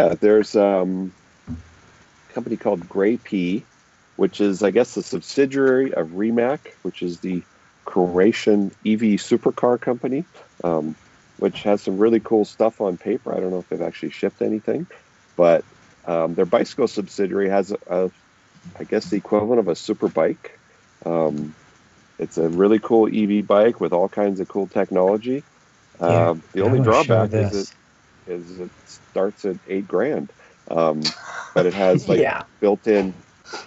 Yeah, there's a company called GreyP, which is, I guess, a subsidiary of Rimac, which is the Croatian EV supercar company, which has some really cool stuff on paper. I don't know if they've actually shipped anything, but their bicycle subsidiary has, I guess, the equivalent of a super bike. It's a really cool EV bike with all kinds of cool technology. The only drawback is it starts at $8,000, but it has like built-in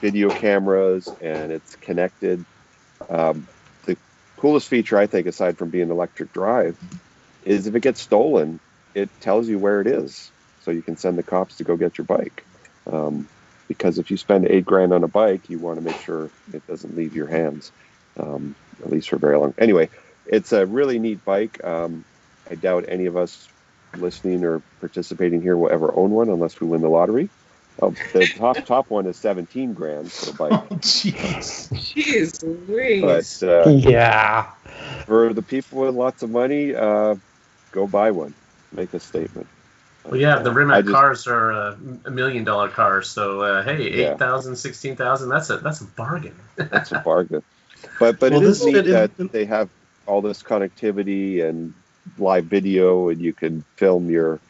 video cameras and it's connected. The coolest feature, I think, aside from being electric drive, is if it gets stolen, it tells you where it is, so you can send the cops to go get your bike. Because if you spend $8,000 on a bike, you want to make sure it doesn't leave your hands, at least for very long. Anyway, it's a really neat bike. I doubt any of us listening or participating here will ever own one unless we win the lottery. The top one is $17,000 for a bike. Oh, Jeez Louise. But for the people with lots of money, go buy one. Make a statement. Well, yeah, the Rimac cars are $1 million cars, so hey, 8,000, 16,000, that's a bargain. That's a bargain. But it is neat that they have all this connectivity and live video, and you can film your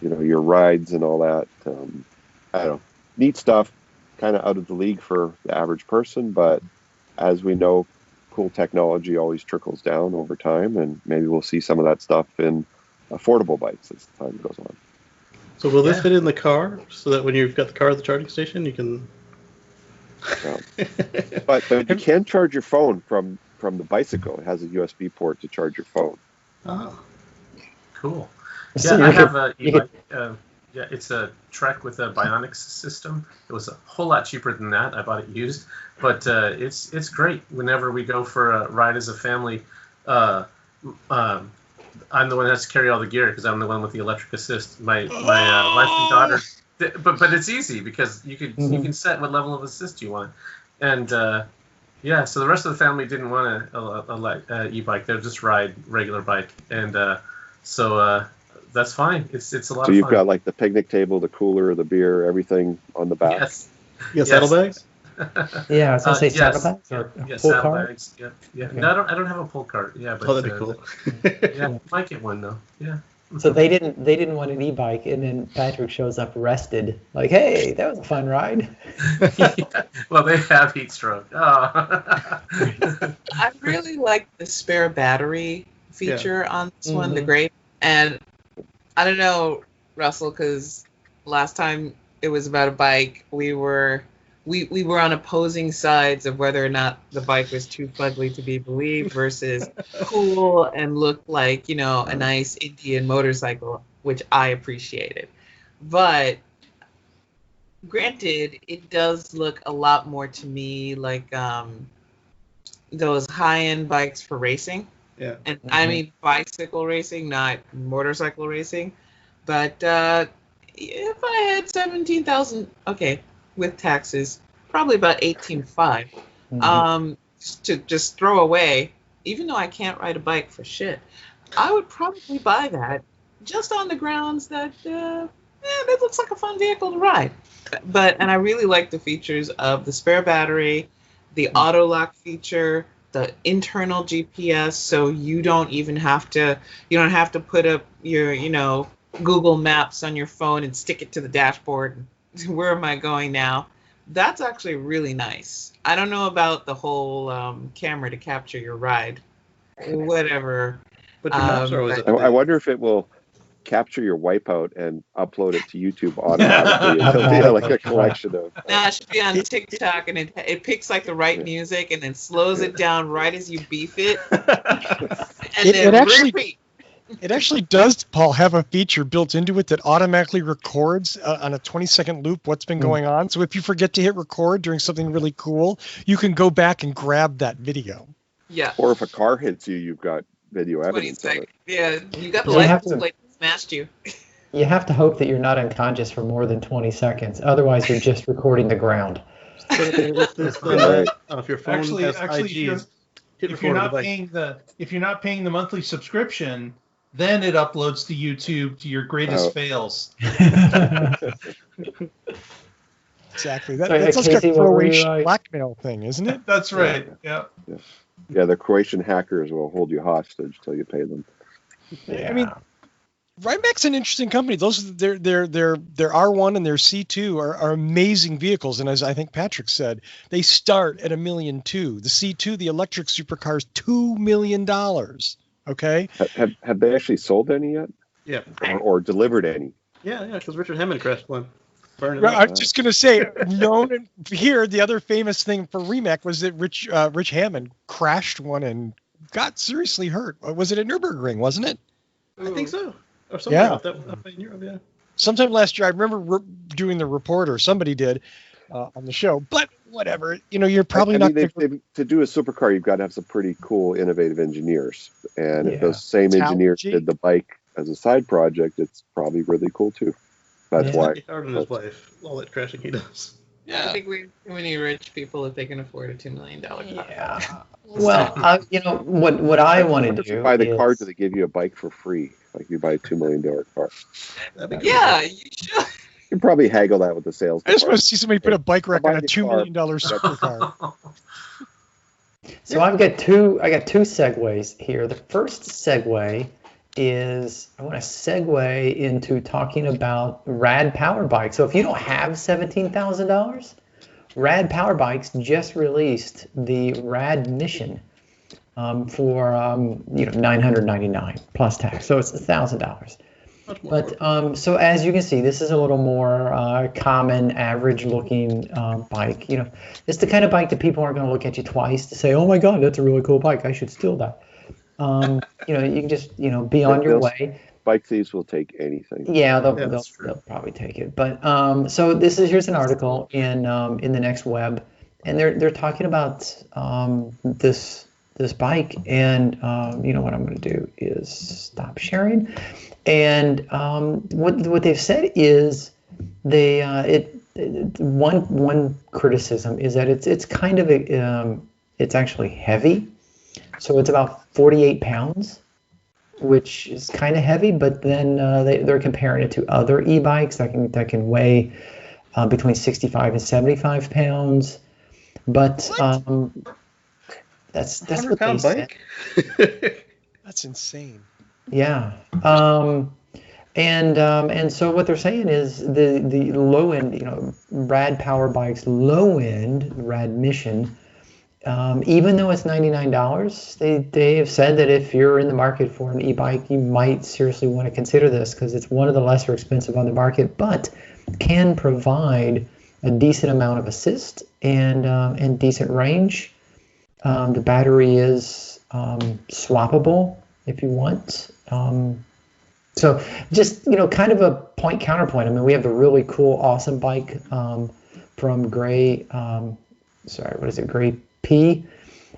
rides and all that. I don't know, neat stuff. Kind of out of the league for the average person, but as we know, cool technology always trickles down over time, and maybe we'll see some of that stuff in affordable bikes as time goes on. So will this fit in the car, so that when you've got the car at the charging station, you can... But you can charge your phone from the bicycle. It has a USB port to charge your phone. Oh. Cool. Yeah, I have a e-bike. It's a Trek with a Bionics system. It was a whole lot cheaper than that. I bought it used, but it's great. Whenever we go for a ride as a family, I'm the one that has to carry all the gear because I'm the one with the electric assist. My wife and daughter, but it's easy because you can set what level of assist you want, and so the rest of the family didn't want a e-bike. They'll just ride regular bike, and so that's fine. It's a lot of fun. So you've got like the picnic table, the cooler, the beer, everything on the back. Yes. You got saddlebags? Yeah, I was gonna say saddlebags or pull saddlebags. Yeah. Okay. No, I don't have a pull cart. Yeah, but that'd be cool. Yeah, might get one though. Yeah. So they didn't want an e-bike, and then Patrick shows up rested, like, "Hey, that was a fun ride." Well, they have heat stroke. Oh. I really like the spare battery feature on this one, the GreyP, and I don't know, Russell, because last time it was about a bike, we were on opposing sides of whether or not the bike was too fugly to be believed versus cool and looked like, a nice Indian motorcycle, which I appreciated. But granted, it does look a lot more to me like those high-end bikes for racing. Yeah. And I mean bicycle racing, not motorcycle racing. But if I had 17,000, okay, with taxes, probably about 18.5, to just throw away, even though I can't ride a bike for shit, I would probably buy that just on the grounds that that looks like a fun vehicle to ride. And I really like the features of the spare battery, the auto lock feature, the internal GPS, so you don't have to put up your Google Maps on your phone and stick it to the dashboard. Where am I going now? That's actually really nice. I don't know about the whole camera to capture your ride. Whatever. But your maps are always I wonder if it will capture your wipeout and upload it to YouTube automatically. It'll be like a collection of... No, it should be on TikTok, and it picks like the right music and then slows it down right as you beef it. And then repeat. It actually does, Paul, have a feature built into it that automatically records on a 20-second loop what's been going on. So if you forget to hit record during something really cool, you can go back and grab that video. Yeah. Or if a car hits you, you've got video evidence of it. Yeah, you got the license plate that smashed you. You have to hope that you're not unconscious for more than 20 seconds. Otherwise, you're just recording the ground. If your phone has IGs, if you're not paying the monthly subscription, Then it uploads to YouTube to your greatest fails. Exactly. So, That's like Casey, a what were you, Croatian blackmail thing, isn't it? That's right. Yeah. Yeah, the Croatian hackers will hold you hostage till you pay them. I mean, Rimac's an interesting company. Those their R1 and their C2 are amazing vehicles, and as I think Patrick said, they start at $1.2 million. The C2, the electric supercars, $2 million. Okay. Have they actually sold any yet? Yeah. Or delivered any? Yeah, because Richard Hammond crashed one. I was just gonna say, known here, the other famous thing for Rimac was that Rich Hammond crashed one and got seriously hurt. Was it at Nürburgring? Wasn't it? I think so. Or somewhere up in Europe, yeah. Sometime last year, I remember doing the report, or somebody did on the show. But whatever, you're probably not. To do a supercar, you've got to have some pretty cool, innovative engineers, and if those same engineers did the bike as a side project, it's probably really cool too. That's why. It's hard on his wife. All that crashing he does. Yeah. I think we have too many rich people if they can afford a $2 million car. Yeah. Well, what I want to do buy the car, do they give you a bike for free? Like you buy a $2 million car. Yeah, you should. You can probably haggle that with the sales. I just want to see somebody put a bike rack on a $2 million supercar. So I got two segues here. The first segue is I want to segue into talking about RadPowerBike. So if you don't have $17,000, RadPowerBikes just released the Rad Mission for $999 plus tax. So it's $1,000. But so as you can see, this is a little more common, average-looking bike. It's the kind of bike that people aren't going to look at you twice to say, "Oh my God, that's a really cool bike. I should steal that." You can just be on your way. Bike thieves will take anything. Yeah, they'll probably take it. But so here's an article in the Next Web, and they're talking about this bike, and what I'm going to do is stop sharing. And what they've said is one criticism is that it's kind of it's actually heavy, so it's about 48 pounds, which is kind of heavy. But then they're comparing it to other e-bikes that can weigh between 65 and 75 pounds. But that's what they said. That's insane. Yeah. And so what they're saying is the low end, RadPowerBike's low end Rad Mission, even though it's $99, they have said that if you're in the market for an e-bike, you might seriously want to consider this because it's one of the lesser expensive on the market, but can provide a decent amount of assist and decent range. The battery is swappable if you want. So just, kind of a point counterpoint. I mean, we have a really cool, awesome bike from GreyP.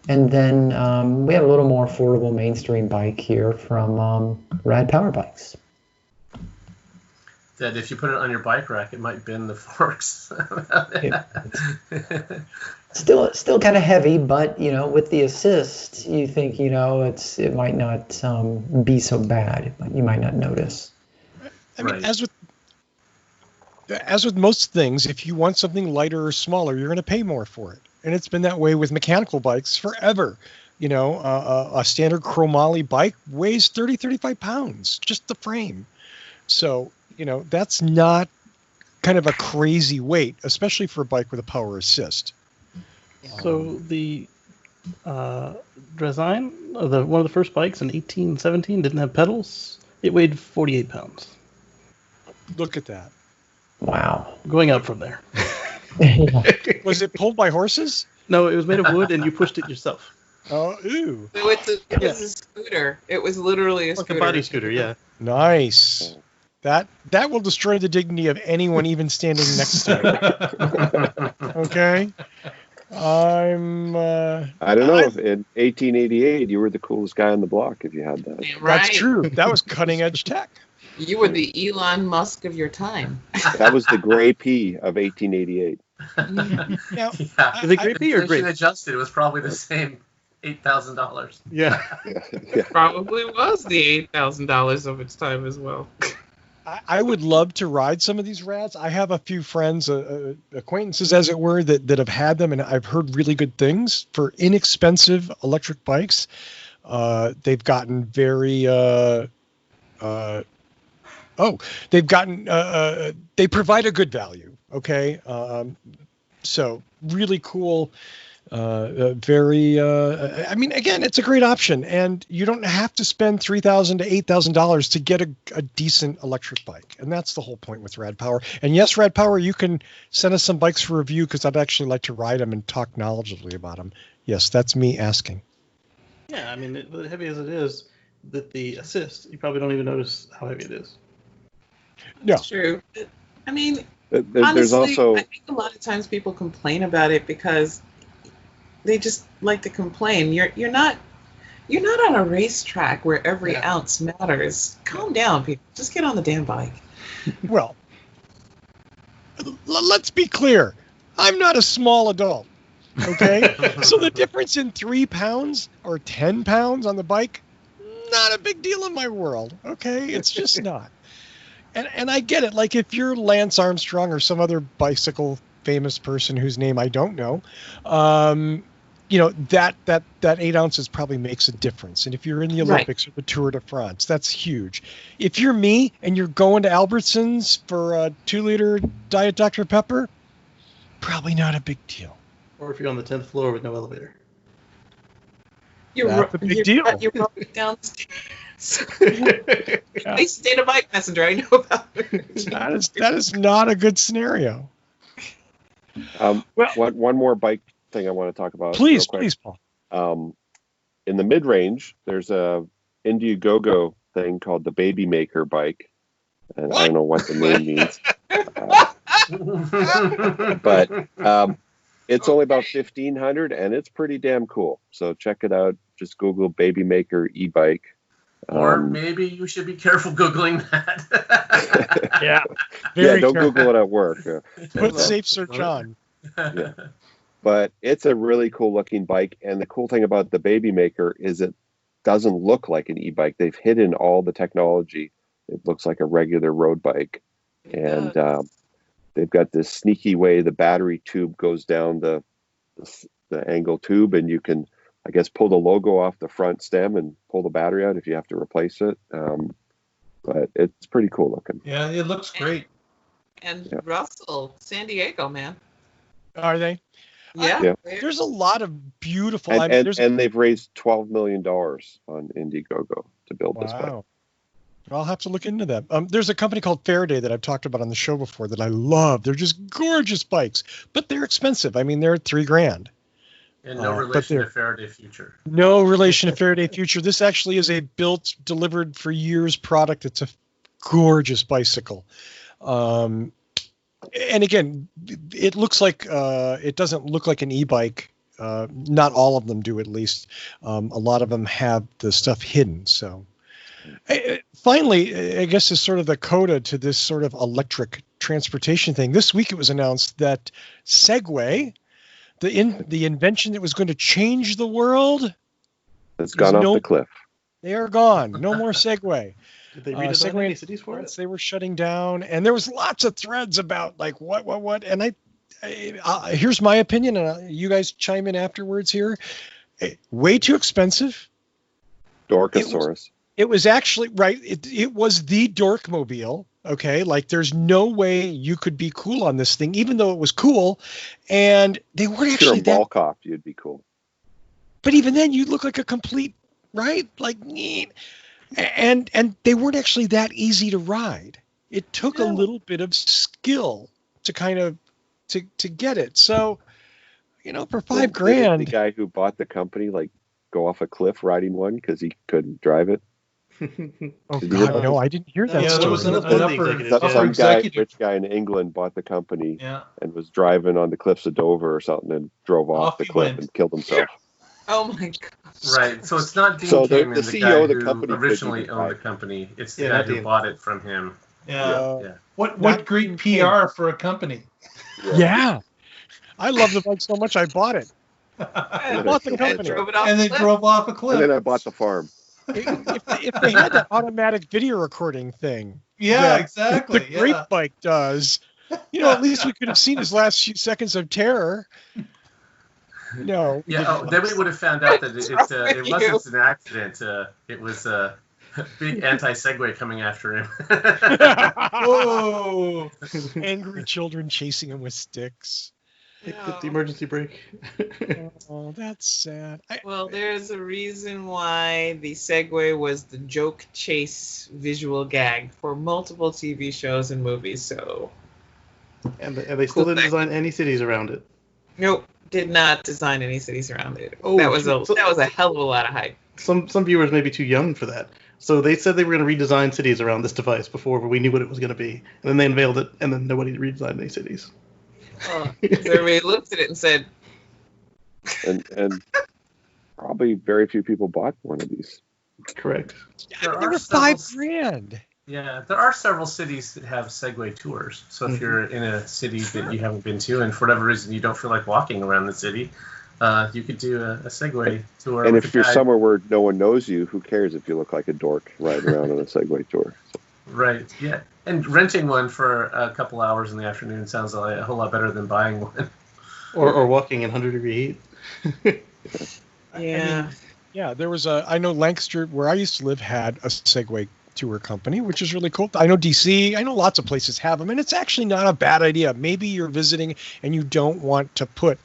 And then we have a little more affordable mainstream bike here from RadPowerBikes. That if you put it on your bike rack, it might bend the forks. Still kind of heavy, but with the assist, you think it might not be so bad. You might not notice. I mean, as with most things, if you want something lighter or smaller, you're going to pay more for it, and it's been that way with mechanical bikes forever. A standard chromoly bike weighs 35 pounds, just the frame. So that's not kind of a crazy weight, especially for a bike with a power assist. So the design of one of the first bikes in 1817 didn't have pedals. It weighed 48 pounds. Look at that. Wow. Going up from there. Was it pulled by horses? No, it was made of wood and you pushed it yourself. Oh, ooh. So it was a scooter. It was literally a scooter. Like a body scooter, yeah. Nice. That will destroy the dignity of anyone even standing next to it. Okay? I don't know if in 1888 you were the coolest guy on the block if you had that. Right. That's true. That was cutting edge tech. You were the Elon Musk of your time. That was the GreyP of 1888. Now, Is it GreyP or Grey? GreyP? Adjusted, it was probably the same $8,000. Yeah. Yeah. Probably was the $8,000 of its time as well. I would love to ride some of these rads. I have a few friends, acquaintances, as it were, that have had them, and I've heard really good things for inexpensive electric bikes. They've gotten very they provide a good value. Okay. So really cool. Very, I mean, again, it's a great option, and you don't have to spend $3,000 to $8,000 to get a decent electric bike. And that's the whole point with RadPower. And yes, RadPower, you can send us some bikes for review, because I'd actually like to ride them and talk knowledgeably about them. Yes, that's me asking. Yeah, I mean, heavy as it is, that the assist, you probably don't even notice how heavy it is. No. It's true. I mean, There's honestly, also I think a lot of times people complain about it because they just like to complain. You're not on a racetrack where every ounce matters. Calm down, people. Just get on the damn bike. Well, let's be clear. I'm not a small adult. Okay? So the difference in 3 pounds or 10 pounds on the bike, not a big deal in my world. Okay? It's just not. And I get it. Like, if you're Lance Armstrong or some other bicycle famous person whose name I don't know, that 8 ounces probably makes a difference. And if you're in the Olympics or the Tour de France, that's huge. If you're me and you're going to Albertsons for a 2-liter Diet Dr. Pepper, probably not a big deal. Or if you're on the 10th floor with no elevator. That's a big deal. You're rolling downstairs. At least stay a bike messenger. I know about it. That is not a good scenario. one more bike thing I want to talk about. Please, Paul. In the mid-range, there's a Indiegogo thing called the Baby Maker bike, and I don't know what the name means, but it's only about $1,500, and it's pretty damn cool. So check it out. Just Google Baby Maker e-bike. Or maybe you should be careful Googling that. Yeah. Don't Google it at work. Put safe search on. Yeah. But it's a really cool looking bike. And the cool thing about the Baby Maker is it doesn't look like an e-bike. They've hidden all the technology. It looks like a regular road bike. And they've got this sneaky way the battery tube goes down the angle tube, and you can, I guess, pull the logo off the front stem and pull the battery out if you have to replace it. But it's pretty cool looking. Yeah, it looks great. And Russell, San Diego, man. Are they? Yeah. There's a lot of beautiful. And they've raised $12 million on Indiegogo to build this bike. I'll have to look into that. There's a company called Faraday that I've talked about on the show before that I love. They're just gorgeous bikes, but they're expensive. I mean, they're $3,000. And no relation to Faraday Future. No relation to Faraday Future. This actually is a built, delivered for years product. It's a gorgeous bicycle. And again, it looks like it doesn't look like an e-bike. Not all of them do, at least. A lot of them have the stuff hidden. So finally, I guess is sort of the coda to this sort of electric transportation thing. This week it was announced that Segway, the invention that was going to change the world, it's gone off the cliff. They are gone. No more Segway. Did they redesign any cities for it? They were shutting down, and there was lots of threads about like what. And I here's my opinion, and you guys chime in afterwards here. Way too expensive. Dorkosaurus. It was actually right. It was the Dorkmobile. Okay, like there's no way you could be cool on this thing, even though it was cool, and they weren't actually. If you're a ball cop, you'd be cool. But even then, you'd look like a complete right, like. And they weren't actually that easy to ride. It took a little bit of skill to kind of to get it. So, for $5,000, the guy who bought the company like go off a cliff riding one because he couldn't drive it. Oh God, no, I didn't hear that. Yeah, there was an some rich guy in England bought the company and was driving on the cliffs of Dover or something and drove off the cliff and killed himself. Oh my God. Right, so it's not Dean Kane, the CEO of the company originally owned the company. It's the guy who bought it from him. Yeah. What great PR for a company. Yeah. I love the bike so much I bought it. And bought the then company. drove it off And the they cliff. drove off a And cliff. then I bought the farm. If they had that automatic video recording thing, Yeah, that exactly. the GreyP bike does, at least we could have seen his last few seconds of terror. No. Yeah. Then we would have found out that it wasn't an accident. It was a big anti-Segway coming after him. Whoa! Angry children chasing him with sticks. Hit the emergency brake. Oh, that's sad. Well, there's a reason why the Segway was the joke chase visual gag for multiple TV shows and movies. So, And they still didn't design any cities around it. nope, did not design any cities around it. Oh, that was so- a hell of a lot of hype. Some viewers may be too young for that. So they said they were going to redesign cities around this device before we knew what it was going to be. And then they unveiled it, and then nobody redesigned any cities. So everybody looked at it and said, And probably very few people bought one of these. Correct. They There were are $5,000. Yeah, there are several cities that have Segway tours. So if you're in a city that you haven't been to, and for whatever reason you don't feel like walking around the city, you could do a Segway tour. And with if a you're guide. somewhere where no one knows you, who cares if you look like a dork riding around on a Segway tour? Right, yeah. And renting one for a couple hours in the afternoon sounds like a whole lot better than buying one. Or walking in 100-degree heat. yeah. Yeah, there was I know Lancaster, where I used to live, had a Segway tour company, which is really cool. I know DC, I know lots of places have them, and it's actually not a bad idea. Maybe you're visiting and you don't want to put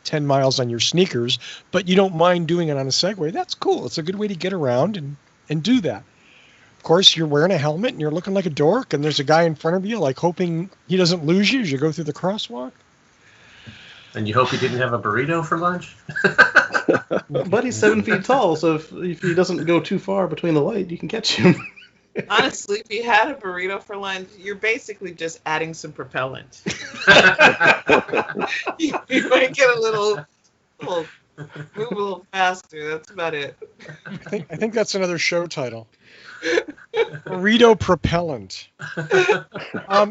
10 miles on your sneakers, but you don't mind doing it on a Segway. That's cool. It's a good way to get around and do that. Of course, you're wearing a helmet and you're looking like a dork, and there's a guy in front of you, like hoping he doesn't lose you as you go through the crosswalk. And you hope he didn't have a burrito for lunch? But he's 7 feet tall, so if he doesn't go too far between the light, you can catch him. Honestly, if you had a burrito for lunch, you're basically just adding some propellant. you might get a little move a little faster. That's about it. I think that's another show title. Burrito propellant.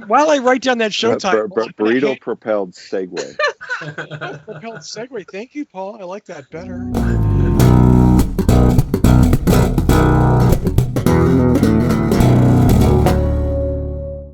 While I write down that show title, Burrito propelled Segway. propelled Segway. Thank you, Paul. I like that better.